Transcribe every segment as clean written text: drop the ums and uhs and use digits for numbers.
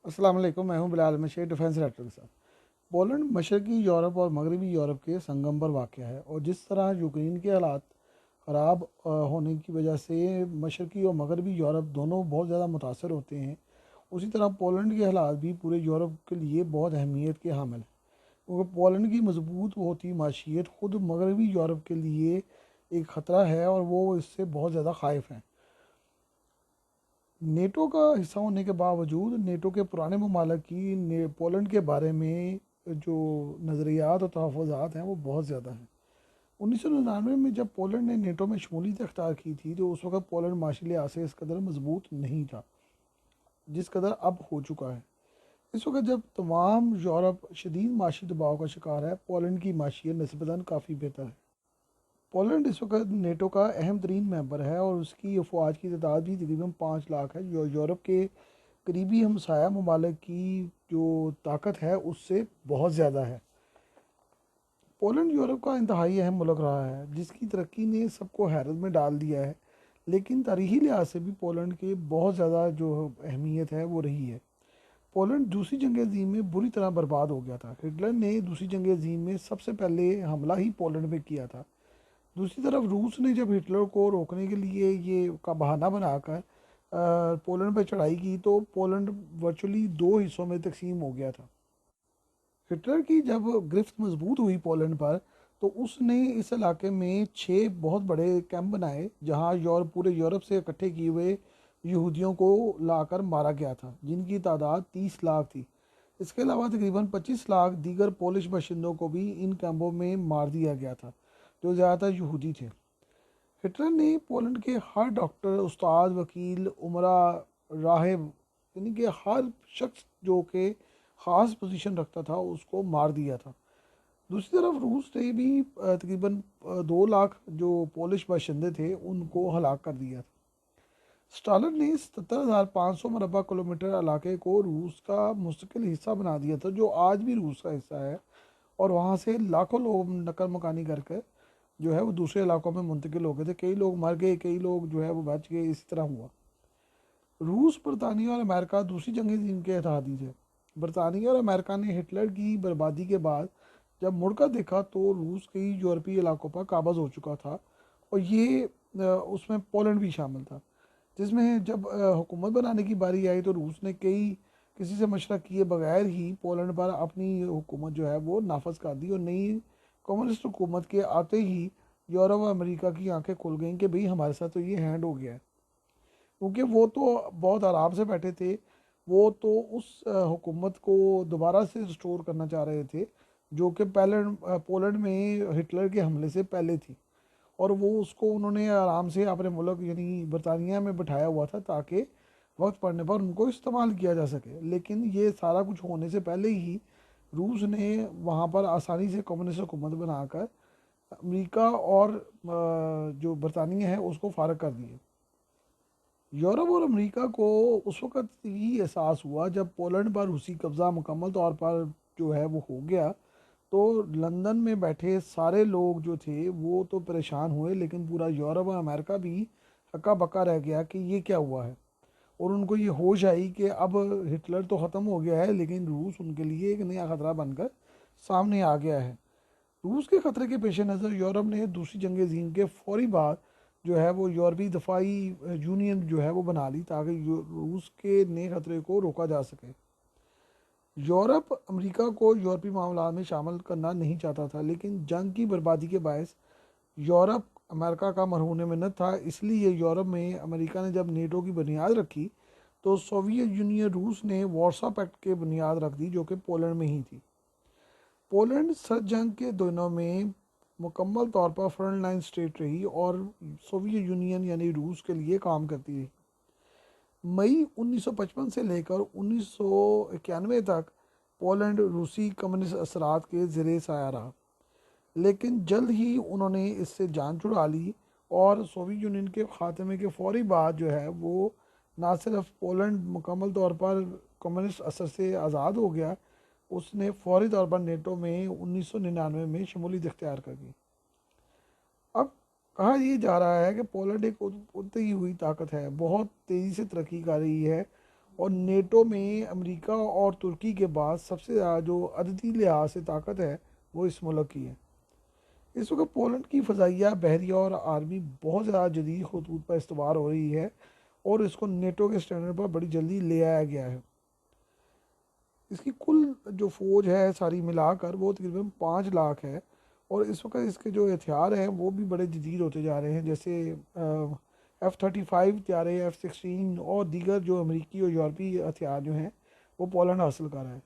अस्सलाम वालेकुम, मैं हूं बिलाल मशेर डिफेंस डायरेक्टर के साथ। पोलैंड मशरकी यूरोप और मगरबी यूरोप के संगम पर वाक़ है और जिस तरह यूक्रेन के हालात ख़राब होने की वजह से मशरकी और मगरबी यूरोप दोनों बहुत ज़्यादा मुतासर होते हैं, उसी तरह पोलैंड के हालात भी पूरे यूरोप के लिए बहुत अहमियत के हामिल हैं। क्योंकि पोलैंड की मजबूत होती माशियत खुद मगरबी यूरोप के लिए एक ख़तरा है और वो इससे बहुत ज़्यादा ख़ाइफ हैं। नेटो का हिस्सा होने के बावजूद नेटो के पुराने ममालिक की पोलैंड के बारे में जो नज़रियात और तहफ़्फ़ुज़ात हैं वो बहुत ज़्यादा हैं। 1999 में जब पोलैंड ने नेटो में शमूलियत अख्तियार की थी तो उस वक़्त पोलैंड माशी लिहाज से इस कदर मजबूत नहीं था जिस कदर अब हो चुका है। इस वक्त जब तमाम यूरोप शदीद माशी दबाव का शिकार है, पोलैंड की माशियत नस्बतन काफ़ी बेहतर है। पोलैंड इस वक्त नेटो का अहम तरीन मेंबर है और उसकी अफवाज की तादाद भी तकरीबन 5 लाख है, जो यूरोप के करीबी हमसाया ममालिक की जो ताकत है उससे बहुत ज़्यादा है। पोलैंड यूरोप का इंतहाई अहम मुल्क रहा है जिसकी तरक्की ने सबको हैरत में डाल दिया है, लेकिन तारीखी लिहाज से भी पोलैंड के बहुत ज़्यादा जो अहमियत है वो रही है। पोलैंड दूसरी जंग अज़ीम में बुरी तरह बर्बाद हो गया था। हिटलर ने दूसरी जंग अज़ीम में सबसे पहले हमला ही पोलैंड में किया था। दूसरी तरफ रूस ने जब हिटलर को रोकने के लिए ये का बहाना बनाकर पोलैंड पर चढ़ाई की तो पोलैंड वर्चुअली दो हिस्सों में तकसीम हो गया था। हिटलर की जब गिरफ्त मजबूत हुई पोलैंड पर तो उसने इस इलाके में 6 बहुत बड़े कैंप बनाए जहां पूरे यूरोप से इकट्ठे किए हुए यहूदियों को लाकर मारा गया था, जिनकी तादाद 30 लाख थी। इसके अलावा तकरीबन 25 लाख दीगर पोलिश बाशिंदों को भी इन कैंपों में मार दिया गया था, जो ज़्यादातर यहूदी थे। हिटलर ने पोलैंड के हर डॉक्टर, उस्ताद, वकील, उमरा, राहिब, यानी कि हर शख्स जो कि ख़ास पोजीशन रखता था उसको मार दिया था। दूसरी तरफ रूस ने भी तकरीबन 2 लाख जो पोलिश बाशिंदे थे उनको हलाक कर दिया था। स्टालिन ने 77,500 मरबा किलोमीटर इलाके को रूस का मुस्तकिल हिस्सा बना दिया था, जो आज भी रूस का हिस्सा है, और वहाँ से लाखों लोग नकल मकानी करके जो है वो दूसरे इलाकों में मुंतकिल हो गए थे। कई लोग मर गए, कई लोग जो है वो बच गए, इसी तरह हुआ। रूस, बरतानिया और अमेरिका दूसरी जंग अज़ीम के इत्तेहादी थे। बरतानिया और अमेरिका ने हिटलर की बर्बादी के बाद जब मुड़कर देखा तो रूस कई यूरोपीय इलाकों पर काबज़ हो चुका था और ये उसमें पोलैंड भी शामिल था, जिसमें जब हुकूमत बनाने की बारी आई तो रूस ने किसी से मशवरा किए बगैर ही पोलैंड पर अपनी हुकूमत जो है वो नाफज कर दी और नई कम्युनिस्ट हुकूमत के आते ही यूरोप और अमेरिका की आंखें खुल गईं कि भाई हमारे साथ तो ये हैंड हो गया है। क्योंकि वो तो बहुत आराम से बैठे थे, वो तो उस हुकूमत को दोबारा से रिस्टोर करना चाह रहे थे जो कि पोलैंड में हिटलर के हमले से पहले थी, और वो उसको उन्होंने आराम से अपने मुल्क यानी बरतानिया में बिठाया हुआ था ताकि वक्त पड़ने पर उनको इस्तेमाल किया जा सके। लेकिन ये सारा कुछ होने से पहले ही रूस ने वहाँ पर आसानी से कम्युनिस्ट हुकूमत बनाकर अमेरिका और जो बरतानिया है उसको फारग कर दिया। यूरोप और अमेरिका को उस वक़्त ही एहसास हुआ जब पोलैंड पर रूसी कब्ज़ा मुकम्मल तौर पर जो है वो हो गया, तो लंदन में बैठे सारे लोग जो थे वो तो परेशान हुए, लेकिन पूरा यूरोप और अमेरिका भी हक्का बक्का रह गया कि ये क्या हुआ है। और उनको ये होश आई कि अब हिटलर तो ख़त्म हो गया है, लेकिन रूस उनके लिए एक नया ख़तरा बनकर सामने आ गया है। रूस के ख़तरे के पेश नज़र यूरोप ने दूसरी जंग अज़ीम के फौरी बाद जो है वो यूरोपीय दफाई यूनियन जो है वो बना ली ताकि रूस के नए ख़तरे को रोका जा सके। यूरोप अमेरिका को यूरोपीय मामला में शामिल करना नहीं चाहता था, लेकिन जंग की बर्बादी के बायस यूरोप अमेरिका का मरहून मिन्नत था। इसलिए यूरोप में अमेरिका ने जब नेटो की बुनियाद रखी तो सोवियत यूनियन रूस ने वार्सा पैक्ट के बुनियाद रख दी, जो कि पोलैंड में ही थी। पोलैंड सर्द जंग के दिनों में मुकम्मल तौर पर फ्रंट लाइन स्टेट रही और सोवियत यूनियन यानी रूस के लिए काम करती रही। मई 1955 से लेकर 1991 तक पोलैंड रूसी कम्युनिस्ट असरात के ज़ेरे साया रहा, लेकिन जल्द ही उन्होंने इससे जान छुड़ा ली और सोवियत यूनियन के ख़ात्मे के फौरी बाद जो है वो ना सिर्फ पोलैंड मुकम्मल तौर पर कम्युनिस्ट असर से आज़ाद हो गया, उसने फौरी तौर पर नेटो में 1999 में शमूलियत इख्तियार कर दी। अब कहा यह जा रहा है कि पोलैंड एक उभरती हुई ताकत है, बहुत तेज़ी से तरक्की कर रही है और नेटो में अमेरिका और तुर्की के बाद सबसे ज़्यादा जो अददी लिहाज से ताकत है वो इस मुल्क की है। इस वक्त पोलैंड की फ़ज़ाइया, बहरिया और आर्मी बहुत ज़्यादा जदीद खतूत पर इस्तेमाल हो रही है और इसको नेटो के स्टैंडर्ड पर बड़ी जल्दी ले आया गया है। इसकी कुल जो फ़ौज है सारी मिलाकर वो तकरीबन 5 लाख है। और इस वक्त इसके जो हथियार हैं वो भी बड़े जदीद होते जा रहे हैं, जैसे F-35 हथियार, F-16 और दीगर जो अमेरिकी और यूरोपीय हथियार जो हैं वो पोलैंड हासिल कर रहा है।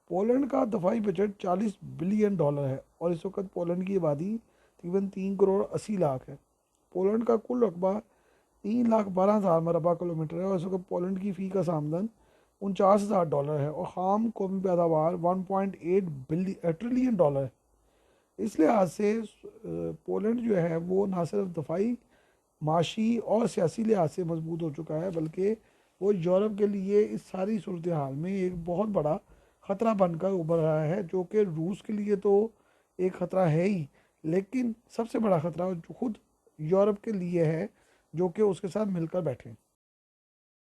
पोलैंड का दफाई बजट $40 बिलियन है और इस वक्त पोलैंड की आबादी तकरीबन 3 करोड़ 80 लाख है। पोलैंड का कुल रकबा 3,12,000 मरबा किलोमीटर है और इस वक्त पोलैंड की फ़ी का सामदन $49,000 है और खाम कौमी पैदावार 1.8 ट्रिलियन डॉलर है। इस लिहाज से पोलैंड जो है वो ना सिर्फ दफाई, माशी और सियासी लिहाज से मजबूत हो चुका है, बल्कि वो यूरोप के लिए इस सारी सूरत हाल में एक बहुत बड़ा ख़तरा बनकर उभर रहा है, जो कि रूस के लिए तो एक ख़तरा है ही, लेकिन सबसे बड़ा ख़तरा जो खुद यूरोप के लिए है, जो कि उसके साथ मिलकर बैठे।